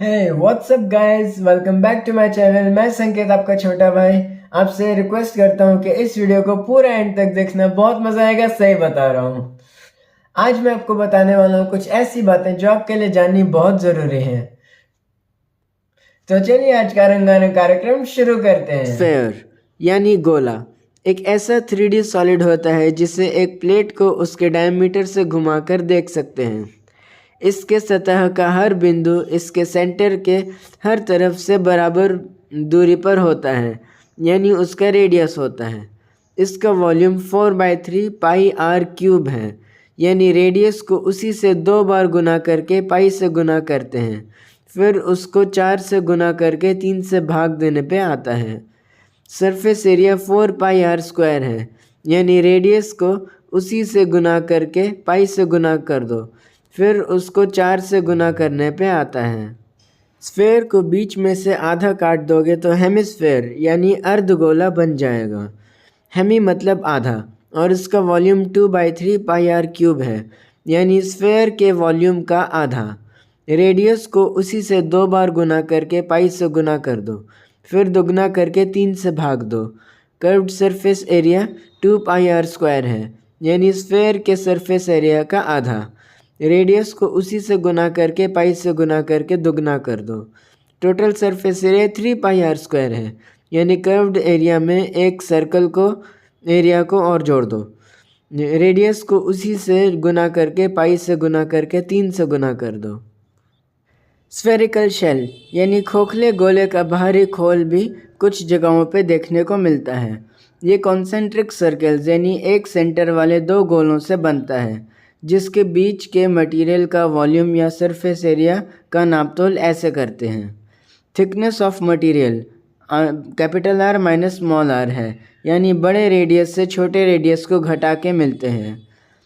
Hey what's up guys, welcome back to my channel. मैं संकेत, आपका छोटा भाई, आपसे रिक्वेस्ट करता हूँ कि इस वीडियो को पूरा एंड तक देखना, बहुत मजा आएगा। सही बता रहा हूँ। आज मैं आपको बताने वाला हूँ कुछ ऐसी बातें जो आपके लिए जाननी बहुत जरूरी है। तो चलिए आज का रंगारंग कार्यक्रम शुरू करते हैं। स्फेयर यानी गोला एक ऐसा 3D सॉलिड होता है जिसे एक प्लेट को उसके डायमीटर से घुमाकर देख सकते हैं। इसके सतह का हर बिंदु इसके सेंटर के हर तरफ से बराबर दूरी पर होता है, यानी उसका रेडियस होता है। इसका वॉल्यूम 4/3 पाई आर क्यूब है, यानी रेडियस को उसी से 2 बार गुना करके पाई से गुना करते हैं, फिर उसको 4 से गुना करके 3 से भाग देने पे आता है। Surface area 4 pi r square है, यानी रेडियस को उसी से गुना करके पाई से गुना कर दो, फिर उसको 4 से गुना करने पे आता है। स्फेयर को बीच में से आधा काट दोगे तो हेमिस्फेयर यानी अर्धगोला बन जाएगा। हेमी मतलब आधा, और इसका वॉल्यूम 2/3 पाई आर क्यूब है, यानी स्फेयर के वॉल्यूम का आधा। रेडियस को उसी से 2 बार गुना करके पाई से गुना कर दो, फिर दुगना करके 3 से भाग दो। Curved surface area 2 pi r square है, यानी स्फेयर के सरफेस एरिया का आधा। रेडियस को उसी से गुना करके पाई से गुना करके दुगना कर दो। Total surface area 3 pi r square है, यानी कर्व्ड एरिया में एक सर्कल को एरिया को और जोड़ दो। रेडियस को उसी से गुना करके पाई से गुना करके 3 से गुना कर दो। स्फेरिकल शेल यानी खोखले गोले का बाहरी खोल भी कुछ जगहों पे देखने को मिलता है। ये कॉन्सेंट्रिक सर्कल्स यानी एक सेंटर वाले 2 गोलों से बनता है, जिसके बीच के मटेरियल का वॉल्यूम या सरफेस एरिया का नापतोल ऐसे करते हैं। Thickness of material capital r minus small r है, यानी बड़े रेडियस से छोटे रेडियस को घटा के मिलते हैं।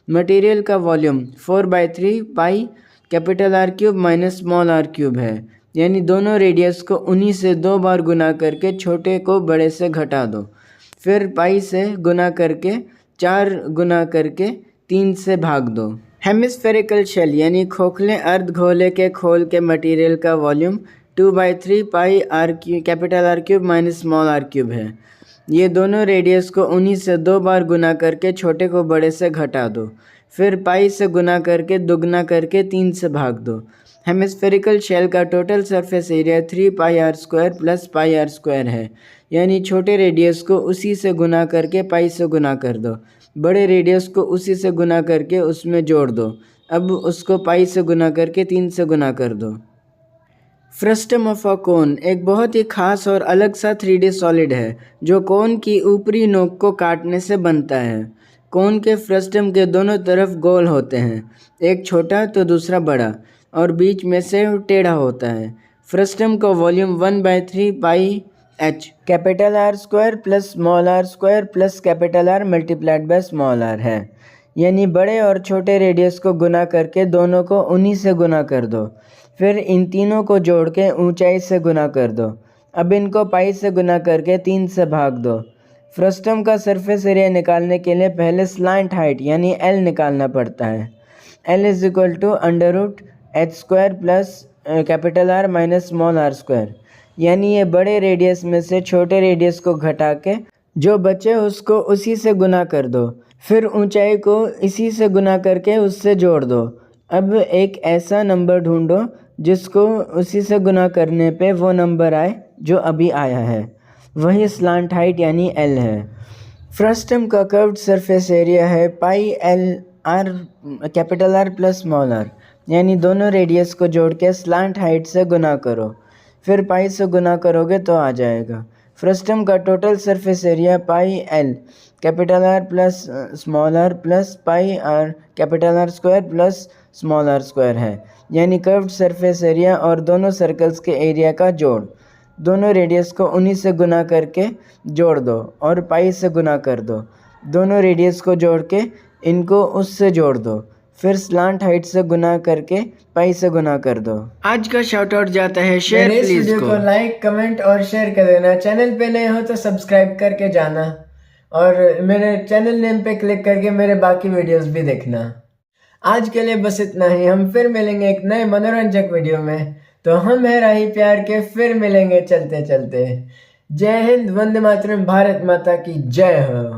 मटेरियल का volume 4/3 pi capital r cube minus small r cube है, यानी दोनों रेडियस को उन्हीं से 2 बार गुना करके छोटे को बड़े से घटा दो, फिर पाई से गुना करके 4 गुना करके 3 से भाग दो। हेमिस्फेरिकल शेल यानी खोखले अर्धगोले के खोल के मटेरियल का volume 2/3 pi r cube capital r cube minus small r cube है। ये दोनों रेडियस को उन्हीं से 2 बार गुना करके छोटे को बड़े से घटा दो, फिर पाई से गुना करके दुगना करके 3 से भाग दो। हेमिस्फेरिकल शेल का total surface area 3 pi r square plus pi r square है, यानी छोटे रेडियस को उसी से गुना करके पाई से गुना कर दो, बड़े रेडियस को उसी से गुना करके उसमें जोड़ दो, अब उसको पाई से गुना करके 3 से गुना कर दो। फ्रस्टम ऑफ अ कोन एक बहुत ही खास और अलग सा 3D सॉलिड है जो कोन की ऊपरी नोक को काटने से बनता है। कोन के फ्रस्टम के दोनों तरफ गोल होते हैं, एक छोटा तो दूसरा बड़ा, और बीच में से टेढ़ा होता है। फ्रस्टम का volume 1/3 pi h capital r square plus small r square plus capital r multiplied by small r है, यानी बड़े और छोटे रेडियस को गुना करके दोनों को उन्हीं से गुना कर दो, फिर इन तीनों को जोड़ के ऊंचाई से गुना कर दो। अब इनको पाई से गुना करके 3 से भाग दो। फ्रस्टम का सरफेस एरिया निकालने के लिए पहले स्लांट हाइट यानी एल निकालना पड़ता है। L is equal to under root h square plus capital r minus small r square, यानी ये बड़े रेडियस में से छोटे रेडियस को घटा के जो बचे उसको उसी से गुना कर दो, फिर ऊंचाई को इसी से गुना करके उससे जोड़ दो। अब एक ऐसा नंबर ढूंढो जिसको उसी से गुना करने पे वो नंबर आए जो अभी आया है, वही स्लांट हाइट यानी एल है। फ्रस्टम का कर्व्ड सरफेस एरिया है pi l r capital r plus small r, यानी दोनों रेडियस को जोड़ के स्लांट हाइट से गुना करो, फिर पाई से गुना करोगे तो आ जाएगा। फ्रस्टम का total surface area pi l capital r plus small r plus pi r capital r square plus small r square है, यानी कर्व्ड सरफेस एरिया और दोनों सर्कल्स के एरिया का जोड़। दोनों रेडियस को उन्हीं से गुना करके जोड़ दो और पाई से गुना कर दो। दोनों रेडियस को जोड़ के इनको उससे जोड़ दो, फिर स्लांट हाइट से गुना करके पाई से गुना कर दो। आज का शाउट आउट जाता है शेयर मेरे इस प्लीज वीडियो को लाइक, कमेंट और शेयर कर देना। चैनल पे नए हो तो सब्सक्राइब करके जाना, और मेरे चैनल नेम पे क्लिक करके मेरे बाकी वीडियोस भी देखना। आज के लिए बस इतना ही, हम फिर मिलेंगे एक नए मनोरंजक वीडियो में। तो हम है राही प्यार के, फिर मिलेंगे चलते चलते। जय हिंद, वंदे मातरम, भारत माता की जय हो।